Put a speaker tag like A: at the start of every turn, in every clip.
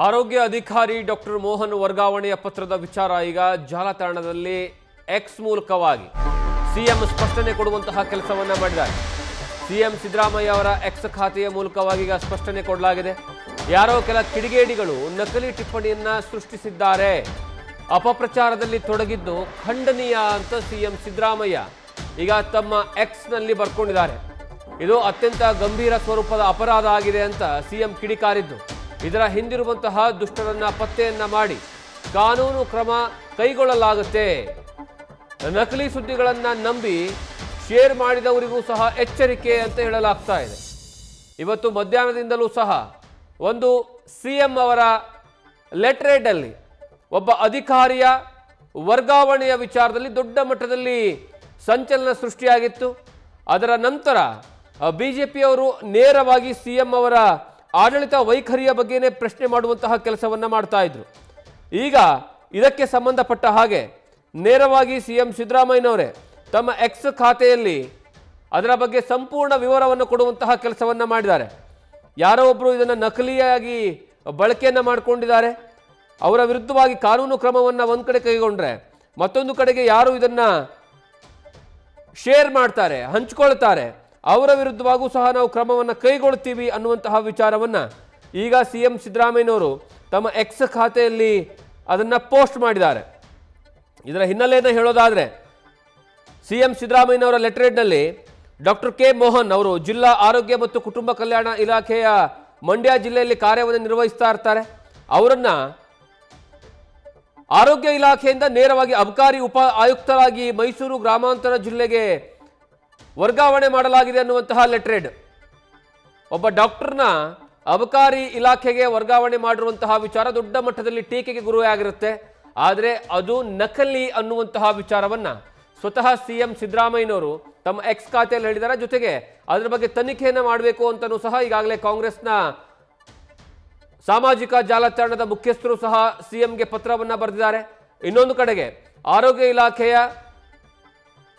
A: ಆರೋಗ್ಯ ಅಧಿಕಾರಿ ಡಾಕ್ಟರ್ ಮೋಹನ್ ವರ್ಗಾವಣೆಯ ಪತ್ರದ ವಿಚಾರ ಈಗ ಜಾಲತಾಣದಲ್ಲಿ ಎಕ್ಸ್ ಮೂಲಕವಾಗಿ ಸಿಎಂ ಸ್ಪಷ್ಟನೆ ಕೊಡುವಂತಹ ಕೆಲಸವನ್ನ ಮಾಡಿದ್ದಾರೆ. ಸಿಎಂ ಸಿದ್ದರಾಮಯ್ಯ ಅವರ ಎಕ್ಸ್ ಖಾತೆಯ ಮೂಲಕವಾಗಿ ಈಗ ಸ್ಪಷ್ಟನೆ ಕೊಡಲಾಗಿದೆ. ಯಾರೋ ಕೆಲ ಕಿಡಿಗೇಡಿಗಳು ನಕಲಿ ಟಿಪ್ಪಣಿಯನ್ನ ಸೃಷ್ಟಿಸಿದ್ದಾರೆ, ಅಪಪ್ರಚಾರದಲ್ಲಿ ತೊಡಗಿದ್ದು ಖಂಡನೀಯ ಅಂತ ಸಿಎಂ ಸಿದ್ದರಾಮಯ್ಯ ಈಗ ತಮ್ಮ ಎಕ್ಸ್ ನಲ್ಲಿ ಬರ್ಕೊಂಡಿದ್ದಾರೆ. ಇದು ಅತ್ಯಂತ ಗಂಭೀರ ಸ್ವರೂಪದ ಅಪರಾಧ ಆಗಿದೆ ಅಂತ ಸಿಎಂ ಕಿಡಿಕಾರಿದ್ದು, ಇದರ ಹಿಂದಿರುವಂತಹ ದುಷ್ಟರನ್ನ ಪತ್ತೆಯನ್ನ ಮಾಡಿ ಕಾನೂನು ಕ್ರಮ ಕೈಗೊಳ್ಳಲಾಗುತ್ತೆ. ನಕಲಿ ಸುದ್ದಿಗಳನ್ನ ನಂಬಿ ಶೇರ್ ಮಾಡಿದವರಿಗೂ ಸಹ ಎಚ್ಚರಿಕೆ ಅಂತ ಹೇಳಲಾಗ್ತಾ ಇದೆ. ಇವತ್ತು ಮಧ್ಯಾಹ್ನದಿಂದಲೂ ಸಹ ಒಂದು ಸಿಎಂ ಅವರ ಲೆಟರ್ ಅಲ್ಲಿ ಒಬ್ಬ ಅಧಿಕಾರಿಯ ವರ್ಗಾವಣೆಯ ವಿಚಾರದಲ್ಲಿ ದೊಡ್ಡ ಮಟ್ಟದಲ್ಲಿ ಸಂಚಲನ ಸೃಷ್ಟಿಯಾಗಿತ್ತು. ಅದರ ನಂತರ ಬಿಜೆಪಿಯವರು ನೇರವಾಗಿ ಸಿಎಂ ಅವರ ಆಡಳಿತ ವೈಖರಿಯ ಬಗ್ಗೆನೇ ಪ್ರಶ್ನೆ ಮಾಡುವಂತಹ ಕೆಲಸವನ್ನ ಮಾಡ್ತಾ ಇದ್ರು. ಈಗ ಇದಕ್ಕೆ ಸಂಬಂಧಪಟ್ಟ ಹಾಗೆ ನೇರವಾಗಿ ಸಿಎಂ ಸಿದ್ದರಾಮಯ್ಯನವರೇ ತಮ್ಮ ಎಕ್ಸ್ ಖಾತೆಯಲ್ಲಿ ಅದರ ಬಗ್ಗೆ ಸಂಪೂರ್ಣ ವಿವರವನ್ನು ಕೊಡುವಂತಹ ಕೆಲಸವನ್ನ ಮಾಡಿದ್ದಾರೆ. ಯಾರೋ ಒಬ್ಬರು ಇದನ್ನು ನಕಲಿಯಾಗಿ ಬಳಕೆಯನ್ನ ಮಾಡಿಕೊಂಡಿದ್ದಾರೆ, ಅವರ ವಿರುದ್ಧವಾಗಿ ಕಾನೂನು ಕ್ರಮವನ್ನು ಒಂದು ಕಡೆ ಕೈಗೊಂಡ್ರೆ ಮತ್ತೊಂದು ಕಡೆಗೆ ಯಾರು ಇದನ್ನ ಶೇರ್ ಮಾಡ್ತಾರೆ, ಹಂಚಿಕೊಳ್ತಾರೆ, ಅವರ ವಿರುದ್ಧವಾಗೂ ಸಹ ನಾವು ಕ್ರಮವನ್ನು ಕೈಗೊಳ್ತೀವಿ ಅನ್ನುವಂತಹ ವಿಚಾರವನ್ನ ಈಗ ಸಿಎಂ ಸಿದ್ದರಾಮಯ್ಯನವರು ತಮ್ಮ ಎಕ್ಸ್ ಖಾತೆಯಲ್ಲಿ ಅದನ್ನ ಪೋಸ್ಟ್ ಮಾಡಿದ್ದಾರೆ. ಇದರ ಹಿನ್ನೆಲೆಯನ್ನು ಹೇಳೋದಾದ್ರೆ ಸಿಎಂ ಸಿದ್ದರಾಮಯ್ಯನವರ ಲೆಟರ್ನಲ್ಲಿ ಡಾಕ್ಟರ್ ಕೆ ಮೋಹನ್ ಅವರು ಜಿಲ್ಲಾ ಆರೋಗ್ಯ ಮತ್ತು ಕುಟುಂಬ ಕಲ್ಯಾಣ ಇಲಾಖೆಯ ಮಂಡ್ಯ ಜಿಲ್ಲೆಯಲ್ಲಿ ಕಾರ್ಯವನ್ನು ನಿರ್ವಹಿಸ್ತಾ ಇರ್ತಾರೆ. ಅವರನ್ನ ಆರೋಗ್ಯ ಇಲಾಖೆಯಿಂದ ನೇರವಾಗಿ ಅಬಕಾರಿ ಉಪ ಆಯುಕ್ತರಾಗಿ ಮೈಸೂರು ಗ್ರಾಮಾಂತರ ಜಿಲ್ಲೆಗೆ ವರ್ಗಾವಣೆ ಮಾಡಲಾಗಿದೆ ಅನ್ನುವಂತಹ ಲೆಟರ್. ಒಬ್ಬ ಡಾಕ್ಟರ್ನ ಅಬಕಾರಿ ಇಲಾಖೆಗೆ ವರ್ಗಾವಣೆ ಮಾಡಿರುವಂತಹ ವಿಚಾರ ದೊಡ್ಡ ಮಟ್ಟದಲ್ಲಿ ಟೀಕೆಗೆ ಗುರಿಯಾಗಿರುತ್ತೆ. ಆದರೆ ಅದು ನಕಲಿ ಅನ್ನುವಂತಹ ವಿಚಾರವನ್ನ ಸ್ವತಃ ಸಿಎಂ ಸಿದ್ದರಾಮಯ್ಯನವರು ತಮ್ಮ ಎಕ್ಸ್ ಖಾತೆಯಲ್ಲಿ ಹೇಳಿದ್ದಾರೆ. ಜೊತೆಗೆ ಅದರ ಬಗ್ಗೆ ತನಿಖೆಯನ್ನು ಮಾಡಬೇಕು ಅಂತಲೂ ಸಹ ಈಗಾಗಲೇ ಕಾಂಗ್ರೆಸ್ನ ಸಾಮಾಜಿಕ ಜಾಲತಾಣದ ಮುಖ್ಯಸ್ಥರು ಸಹ ಸಿಎಂಗೆ ಪತ್ರವನ್ನು ಬರೆದಿದ್ದಾರೆ. ಇನ್ನೊಂದು ಕಡೆಗೆ ಆರೋಗ್ಯ ಇಲಾಖೆಯ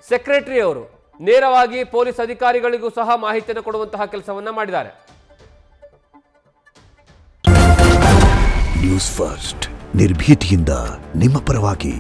A: ಸೆಕ್ರೆಟರಿ ಅವರು ನೇರವಾಗಿ ಪೊಲೀಸ್ ಅಧಿಕಾರಿಗಳಿಗೂ ಸಹ ಮಾಹಿತಿಯನ್ನು ಕೊಡುವಂತಹ ಕೆಲಸವನ್ನ ಮಾಡಿದ್ದಾರೆ.
B: ನ್ಯೂಸ್ ಫಸ್ಟ್ ನಿರ್ಭೀತಿಯಿಂದ ನಿಮ್ಮ ಪರವಾಗಿ.